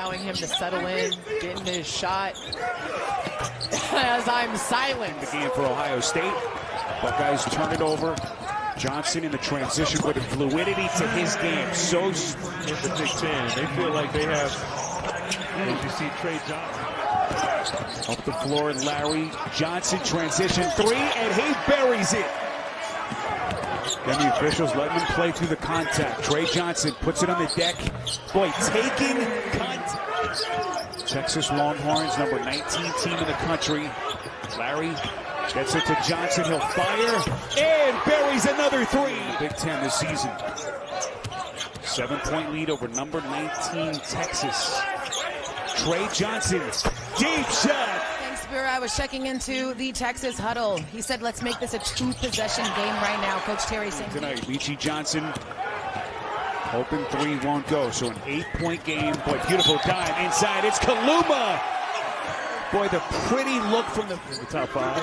allowing him to settle in, get into his shot. As I'm silent. The game for Ohio State. Buckeyes turn it over. Johnson in the transition with the fluidity to his game. So in the Big Ten, they feel like they have, as you see, Trey Johnson. Up the floor, Larry Johnson transition three, and he buries it. Then the officials letting him play through the contact. Trey Johnson puts it on the deck. Boy, taking contact. Texas Longhorns, number 19 team in the country. Larry gets it to Johnson. He'll fire and buries another three. Big Ten this season. 7-point lead over number 19 Texas. Trey Johnson, deep shot. Thanks, Vera. I was checking into the Texas huddle. He said, let's make this a 2-possession game right now. Coach Terry saying tonight, Leachy Johnson hoping three won't go. So an 8-point game. Boy, beautiful dime inside. It's Kaluma. Boy, the pretty look from the top five.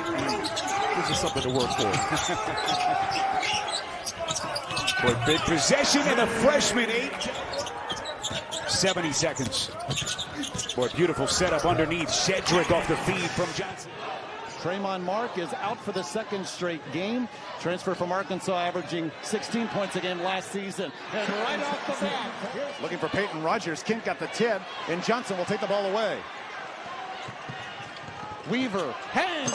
This is something to work for. Boy, big possession and a freshman 70 seconds. Boy, beautiful setup underneath. Shedrick off the feed from Johnson. Tremont Mark is out for the second straight game. Transfer from Arkansas, averaging 16 points a game last season. And right off the bat, looking for Peyton Rogers. Kent got the tip, and Johnson will take the ball away. Weaver hangs,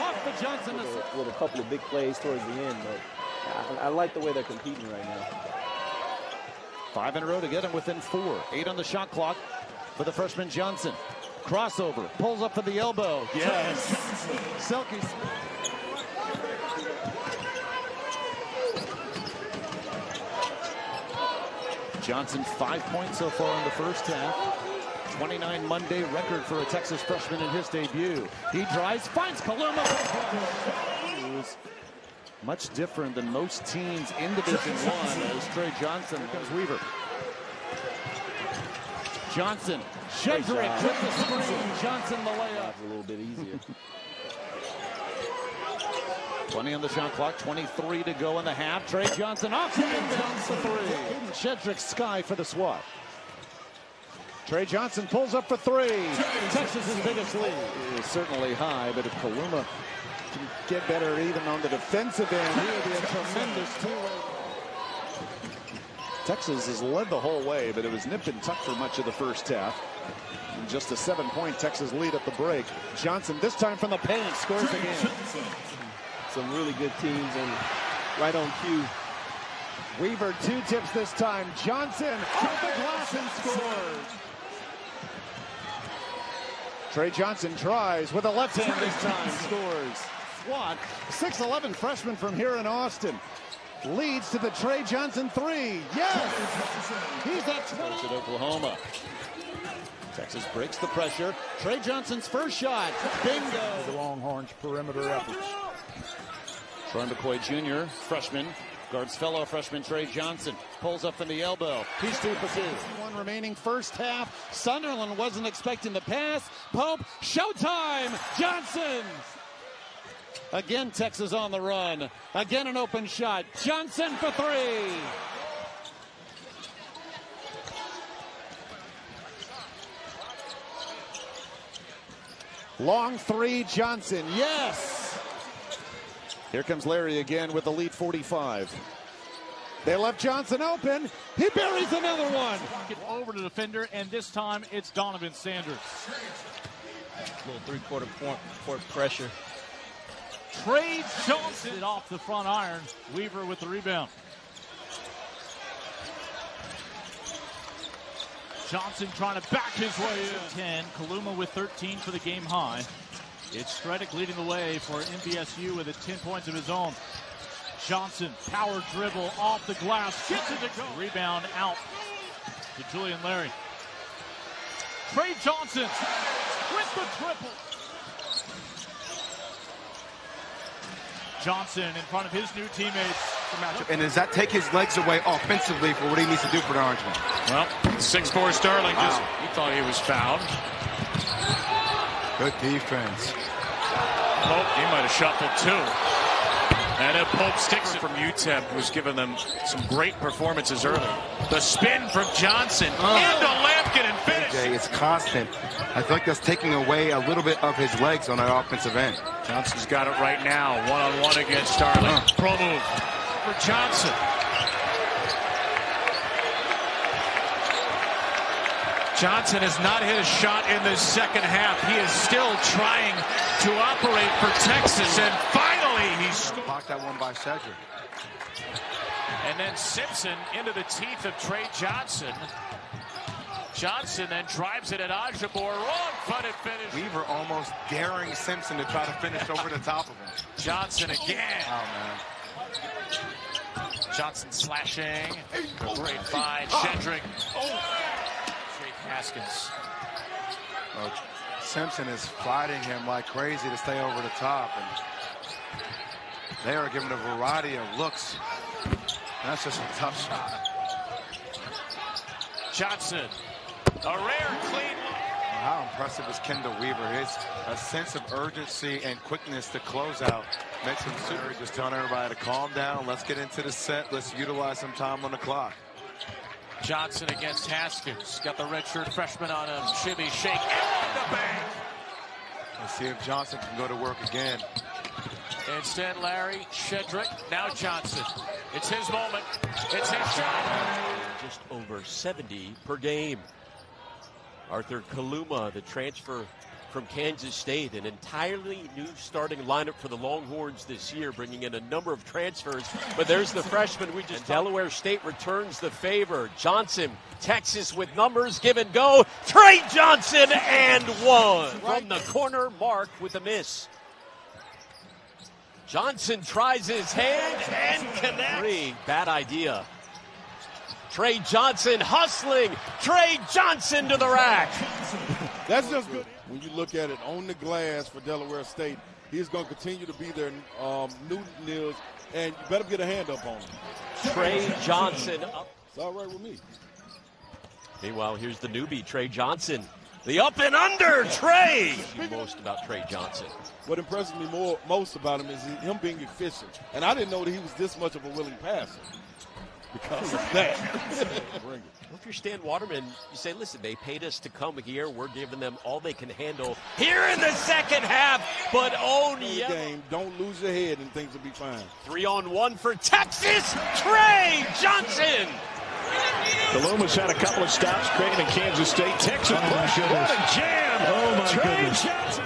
off the Johnson. With a couple of big plays towards the end, but I like the way they're competing right now. 5 in a row to get him within 4. 8 on the shot clock for the freshman Johnson. Crossover, pulls up for the elbow. Yes. Selke. Johnson 5 points so far in the first half. 29 Monday record for a Texas freshman in his debut. He drives, finds Kaluma. It was much different than most teams in Division I as Trey Johnson. Here comes Weaver. Johnson, Shedrick with the screen. Johnson the layup. A little bit easier. 20 on the shot clock, 23 to go in the half. Trey Johnson off the inbounds for three. Shedrick sky for the swat. Trey Johnson pulls up for three. Texas's biggest lead is certainly high, but if Kaluma can get better even on the defensive end, he would be a tremendous two-way. Texas has led the whole way, but it was nip and tuck for much of the first half. And just a 7-point Texas lead at the break. Johnson, this time from the paint, scores again. Some really good teams and right on cue. Weaver, 2 tips this time. Johnson off the glass and scores. Trey Johnson tries with a left hand this time, scores. Swat, 6'11" freshman from here in Austin. Leads to the Trey Johnson three. Yes! He's at 20. At Oklahoma. Texas breaks the pressure. Trey Johnson's first shot. Bingo! The Longhorns' perimeter efforts. Troy McCoy Jr., freshman, guards fellow freshman Trey Johnson. Pulls up from the elbow. He's 2 for 2. 1 remaining first half. Sunderland wasn't expecting the pass. Pope, showtime! Johnson! Again, Texas on the run. Again, an open shot. Johnson for 3. Long 3, Johnson. Yes! Here comes Larry again with the lead 45. They left Johnson open. He buries another one. Get over to the defender, and this time it's Donovan Sanders. Little three-quarter point pressure. Trey Johnson off the front iron. Weaver with the rebound. Johnson trying to back his way in. 10. Kaluma with 13 for the game high. It's Stredick leading the way for NBSU with 10 points of his own. Johnson, power dribble off the glass, gets it to go. Rebound out to Julian Larry. Trey Johnson with the triple. Johnson in front of his new teammates. And does that take his legs away offensively for what he needs to do for the Orangemen? Well, 6'4" Sterling he thought he was fouled. Good defense. Pope, he might have shuffled too. And then Pope sticks it from UTEP, who's given them some great performances early. The spin from Johnson and a layup bucket and finish. It's constant. I feel like that's taking away a little bit of his legs on that offensive end. Johnson's got it right now. One-on-one against Starling. Pro move for Johnson. Johnson has not hit a shot in the second half. He is still trying to operate for Texas, and finally he's Blocked that one by Cedric. And then Simpson into the teeth of Trey Johnson. Johnson then drives it at Ajabor. Wrong-footed finish. Weaver almost daring Simpson to try to finish over the top of him. Johnson again. Oh, man. Johnson slashing. Great find. Shedrick. Jake Haskins. Well, Simpson is fighting him like crazy to stay over the top. And they are giving a variety of looks. That's just a tough shot. Johnson. A rare clean look. How impressive is Kendall Weaver? His a sense of urgency and quickness to close out makes him super. Just telling everybody to calm down. Let's get into the set. Let's utilize some time on the clock. Johnson against Haskins. Got the redshirt freshman on him. Shimmy, shake, and the bang. Let's see if Johnson can go to work again. Instead, Larry, Shedrick, now Johnson. It's his moment. It's his shot. Just over 70 per game. Arthur Kaluma, the transfer from Kansas State, an entirely new starting lineup for the Longhorns this year, bringing in a number of transfers. But there's the freshman we just Delaware State returns the favor. Johnson, Texas with numbers, give and go. Trey Johnson and one. From the corner, Mark with a miss. Johnson tries his hand and connects. Bad idea. Trey Johnson hustling. Trey Johnson to the rack. That's just good. When you look at it on the glass for Delaware State, he's going to continue to be there, Newton is, and you better get a hand up on him. Trey Johnson up. It's all right with me. Meanwhile, here's the newbie, Trey Johnson. The up and under, Trey. Most about Trey Johnson. What impresses me most about him is him being efficient. And I didn't know that he was this much of a willing passer because of that. Bring it. Well, if you're Stan Waterman, you say, listen, they paid us to come here. We're giving them all they can handle here in the second half. But game, don't lose your head and things will be fine. 3-on-1 for Texas. Trey Johnson. Kaluma's had a couple of stops creating in Kansas State. Texas push. What a jam. Oh, my Trey goodness. Johnson.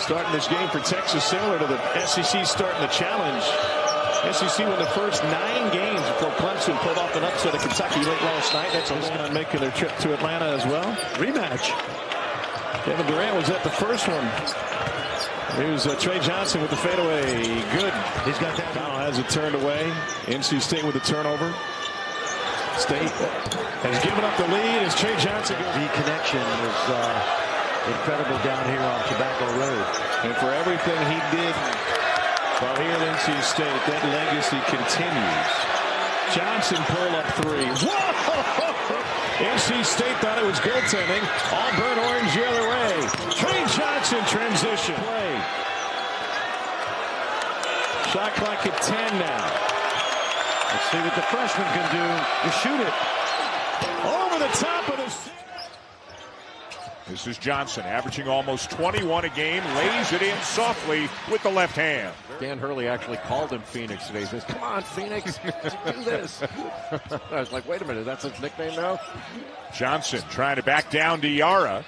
Starting this game for Texas, similar to the SEC starting the challenge. SEC won the first 9 games before Clemson pulled off an upset of Kentucky late last night. That's on making their trip to Atlanta as well. Rematch. Kevin Durant was at the first one. Here's Trey Johnson with the fadeaway. Good. He's got that. Now has it turned away. NC State with the turnover. State has given up the lead as Trey Johnson goes. The connection was incredible down here on Tobacco Road. And for everything he did while here at NC State, that legacy continues. Johnson pull up 3. Whoa! NC State thought it was goaltending. All burnt orange the other way. Trey Johnson transition. Play. Shot clock at 10 now. Let's see what the freshman can do to shoot it. Over the top of the... This is Johnson, averaging almost 21 a game, lays it in softly with the left hand. Dan Hurley actually called him Phoenix today. He says, come on, Phoenix, do this. I was like, wait a minute, that's his nickname now? Johnson trying to back down Diarra.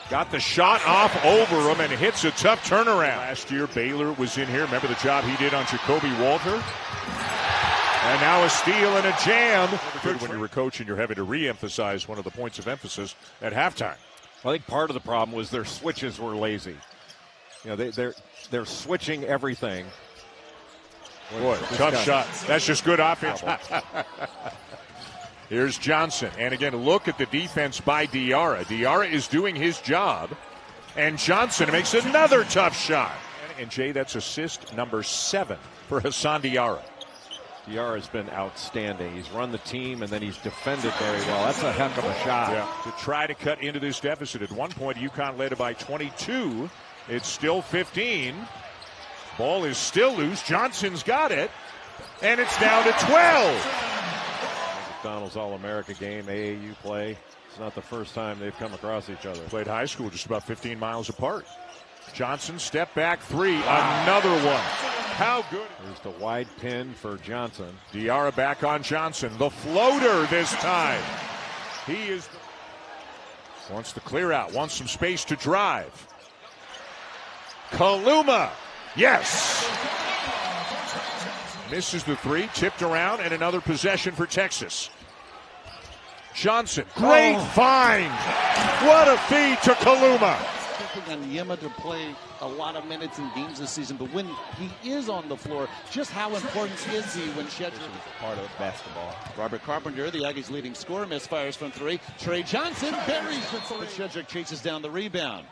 Got the shot off over him and hits a tough turnaround. Last year, Baylor was in here. Remember the job he did on Jacoby Walter? And now a steal and a jam. When you're a coach and you're having to re-emphasize one of the points of emphasis at halftime. I think part of the problem was their switches were lazy. You know, they're switching everything. Boy, tough shot. That's just good offense. Here's Johnson. And again, look at the defense by Diarra. Diarra is doing his job. And Johnson makes another tough shot. And Jay, that's assist number 7 for Hassan Diarra. Diarra has been outstanding. He's run the team, and then he's defended very well. That's a heck of a shot. Yeah, to try to cut into this deficit. At one point, Yukon led it by 22. It's still 15. Ball is still loose. Johnson's got it. And it's down to 12. McDonald's All-America game, AAU play. It's not the first time they've come across each other. Played high school just about 15 miles apart. Johnson, step back three. Wow. Another one. How good. There's the wide pin for Johnson. Diarra back on Johnson. The floater this time. He wants to clear out. Wants some space to drive. Kaluma. Yes. Misses the three. Tipped around. And another possession for Texas. Johnson. Great find. What a feed to Kaluma. On Yema to play a lot of minutes in games this season, but when he is on the floor, just how important is he when Shedrick is part of basketball? Robert Carpenter, the Aggies' leading scorer, misfires from three. Trey Johnson buries the three. Shedrick chases down the rebound.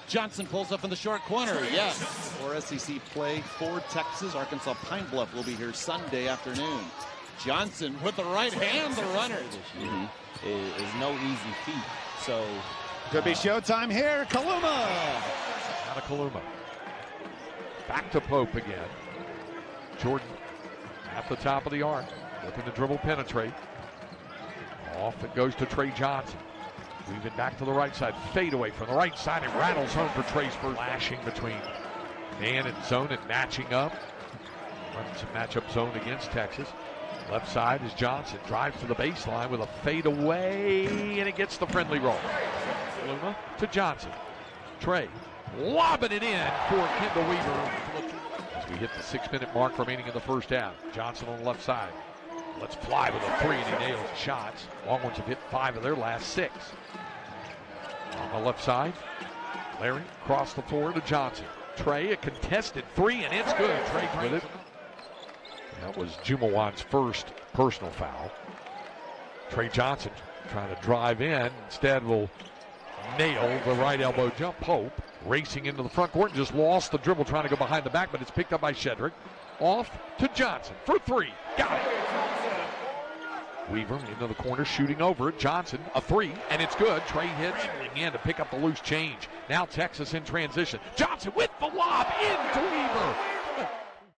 Johnson pulls up in the short corner. Yes. For SEC play for Texas, Arkansas Pine Bluff will be here Sunday afternoon. Johnson with the right hand, the runner. Is no easy feat. So. Could be showtime here. Kaluma. Out of Kaluma. Back to Pope again. Jordan at the top of the arc. Looking to dribble penetrate. Off it goes to Trey Johnson. Weaving back to the right side. Fade away from the right side. It rattles home for Trey's first. Flashing between man and zone and matching up. Running some matchup zone against Texas. Left side is Johnson. Drives to the baseline with a fade away. And it gets the friendly roll. Kaluma to Johnson. Trey lobbing it in for Kendall Weaver. As we hit the 6-minute mark remaining in the first half. Johnson on the left side. Let's fly with a three, and he nails shots. Longhorns have hit 5 of their last 6. On the left side, Larry across the floor to Johnson. Trey, a contested 3, and it's good. Trey with it. That was Jumawan's first personal foul. Trey Johnson trying to drive in. Instead will nail the right elbow jump. Pope racing into the front court and just lost the dribble trying to go behind the back, but it's picked up by Shedrick. Off to Johnson for 3. Got it. Weaver into the corner, shooting over it. Johnson, a 3, and it's good. Trey hits in to pick up the loose change. Now Texas in transition. Johnson with the lob into Weaver.